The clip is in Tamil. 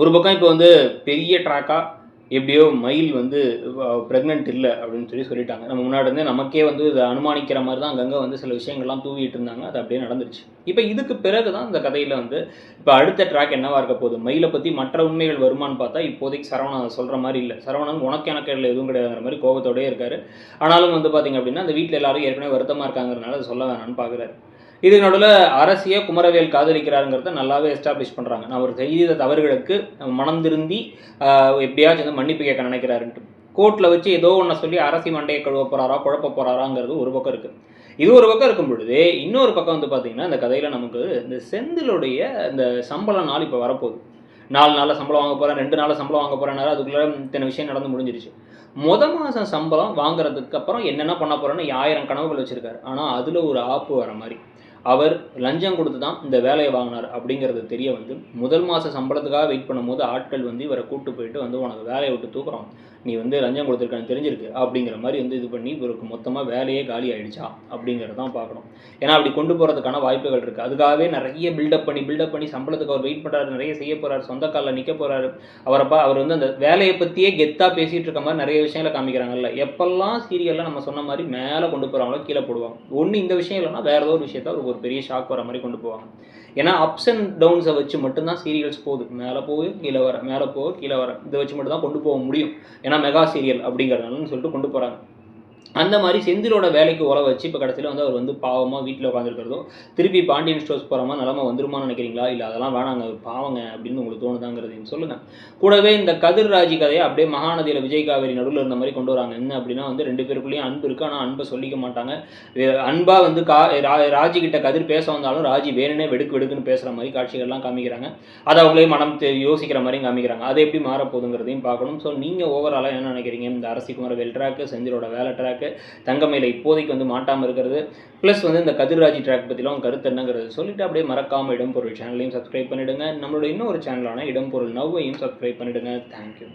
ஒரு பக்கம் இப்போ வந்து பெரிய ட்ராக்காக எப்படியோ மயில் வந்து ப்ரெக்னென்ட் இல்லை அப்படின்னு சொல்லிட்டாங்க. நம்ம முன்னாடி இருந்தே நமக்கே வந்து இதை அனுமானிக்கிற மாதிரி தான் அங்கங்கே வந்து சில விஷயங்கள்லாம் தூவிட்டு இருந்தாங்க. அது அப்படியே நடந்துருச்சு. இப்போ இதுக்கு பிறகு தான் இந்த கதையில் வந்து இப்போ அடுத்த ட்ராக் என்னவா இருக்க போகுது, மயிலை பற்றி மற்ற உண்மைகள் வருமானு பார்த்தா இப்போதைக்கு சரவணன் சொல்கிற மாதிரி இல்லை. சரவணன் உனக்கு எனக்கு இல்லை எதுவும் கிடையாதுங்கிற மாதிரி கோபத்தோடயே இருக்காரு. ஆனாலும் வந்து பார்த்திங்க அப்படின்னா அந்த வீட்டில் எல்லாரும் ஏற்கனவே வருத்தமாக இருக்காங்கிறதுனால அதை சொல்ல வேணான்னு பார்க்குறாரு. இதுக்கு நடுவில் அரசியை குமரவேல் காதலிக்கிறாருங்கிறத நல்லாவே எஸ்டாப்ளிஷ் பண்ணுறாங்க. நான் ஒரு செய்த தவறுகளுக்கு மனம் திருந்தி எப்படியாச்சும் வந்து மன்னிப்பு கேட்க நினைக்கிறாருன்ட்டு கோர்ட்டில் வச்சு ஏதோ ஒன்று சொல்லி அரசி மண்டையை கழுவ போகிறாரா குழப்ப போகிறாராங்கிறது ஒரு பக்கம் இருக்குது. இது ஒரு பக்கம் இருக்கும் பொழுது இன்னொரு பக்கம் வந்து பார்த்திங்கன்னா இந்த கதையில் நமக்கு இந்த செந்திலுடைய இந்த சம்பள நாள் இப்போ வரப்போகுது. 4 நாளில் சம்பளம் வாங்க போகிறேன், 2 நாளில் சம்பளம் வாங்க போகிறேன்னால அதுக்குள்ளே இத்தனை விஷயம் நடந்து முடிஞ்சிருச்சு. மாதம் சம்பளம் வாங்குறதுக்கு அப்புறம் என்னென்ன பண்ண போகிறேன்னு 1000 கனவுகள் வச்சுருக்காரு. ஆனால் அதில் ஒரு ஆப்பு வர மாதிரி அவர் லஞ்சம் கொடுத்து தான் இந்த வேலையை வாங்கினார் அப்படிங்கிறது தெரிய வந்து முதல் மாத சம்பளத்துக்காக வெயிட் பண்ணும்போது ஆட்கள் வந்து இவரை கூப்பிட்டு போயிட்டு வந்து உனக்கு வேலையை விட்டு தூக்குறோம், நீ வந்து லஞ்சம் கொடுத்துருக்கான்னு தெரிஞ்சிருக்கு அப்படிங்கிற மாதிரி வந்து இது பண்ணி இவருக்கு மொத்தமாக வேலையே காலி ஆகிடுச்சா அப்படிங்கிறது தான் பார்க்கணும். ஏன்னா அப்படி கொண்டு போகிறதுக்கான வாய்ப்புகள் இருக்குது. அதுக்காகவே நிறைய பில்டப் பண்ணி சம்பளத்துக்கு அவர் வெயிட் பண்ணுறாரு, நிறைய செய்ய போகிறார், சொந்த காலில் நிற்க போகிறாரு. அவர் வந்து அந்த வேலையை பற்றியே கெத்தாக பேசிகிட்டு இருக்க மாதிரி நிறைய விஷயங்களை காமிக்கிறாங்கல்ல. எப்பெல்லாம் சீரியலில் நம்ம சொன்ன மாதிரி மேலே கொண்டு போகிறாங்களோ கீழே போடுவாங்க. ஒன்று இந்த விஷயம் இல்லைன்னா வேறு ஏதோ ஒரு விஷயத்த ஒரு பெரிய ஷாக் வர மாதிரி கொண்டு போவாங்க. ஏன்னா அப்ஸ் அண்ட் டவுன்ஸை வச்சு மட்டும்தான் சீரியல்ஸ் போகுது. மேலே போகுது கீழே வர, மேலே போக கீழே வர, இதை வச்சு மட்டும் தான் கொண்டு போக முடியும். ஏன்னா மெகா சீரியல் அப்படிங்கிறதுனாலன்னு சொல்லிட்டு கொண்டு போகிறாங்க. அந்த மாதிரி செந்திலோட வேலைக்கு உழ வச்சு இப்போ கடைசியில் வந்து அவர் வந்து பாவமாக வீட்டில் உட்காந்துருக்கிறதும் திருப்பி பாண்டியன் ஸ்டோர்ஸ் போகிற மாதிரி நிலமை வந்துருமான்னு நினைக்கிறீங்களா? இல்லை அதெல்லாம் வேணாங்க, அவர் பாவங்க அப்படின்னு உங்களுக்கு தோணுதாங்கிறதையும் சொல்லுங்கள். கூடவே இந்த கதிர்ராஜி கதையை அப்படியே மகாநதியில் விஜய் காவேரி நடுவில் இருந்த மாதிரி கொண்டு வராங்க. என்ன அப்படின்னா வந்து 2 பேருக்குள்ளேயும் அன்பு இருக்குது, ஆனால் அன்பை சொல்லிக்க மாட்டாங்க. அன்பாக வந்து ராஜி கிட்ட கதிர் பேச வந்தாலும் ராஜி வேணுனே வெடுக்குன்னு பேசுகிற மாதிரி காட்சிகள்லாம் காமிக்கிறாங்க. அதை அவங்களே மனம் யோசிக்கிற மாதிரியும் காமிக்கிறாங்க. அதை எப்படி மாறப்போகுதுங்கிறதையும் பார்க்கணும். ஸோ நீங்கள் ஓவராலாக என்ன நினைக்கிறீங்க? இந்த அரசி குமரவேல் ட்ராக்கு, செந்திலோட வேலை ட்ராக்கு, தங்கமயில இப்போதைக்கு வந்து மாட்டாமல் இருக்கிறது, ப்ளஸ் வந்து இந்த கதிர்ராஜி ட்ராக் பற்றிலாம் கருத்து என்னங்கிறது சொல்லிட்டு அப்படியே மறக்காமல் இடம்பொருள் சேனலையும் சப்ஸ்கிரைப் பண்ணிவிடுங்க. நம்மளோட இன்னொரு சேனலான இடம்பொருள் நவ்வையும் சப்ஸ்கிரைப் பண்ணிவிடுங்க. தேங்க்யூ.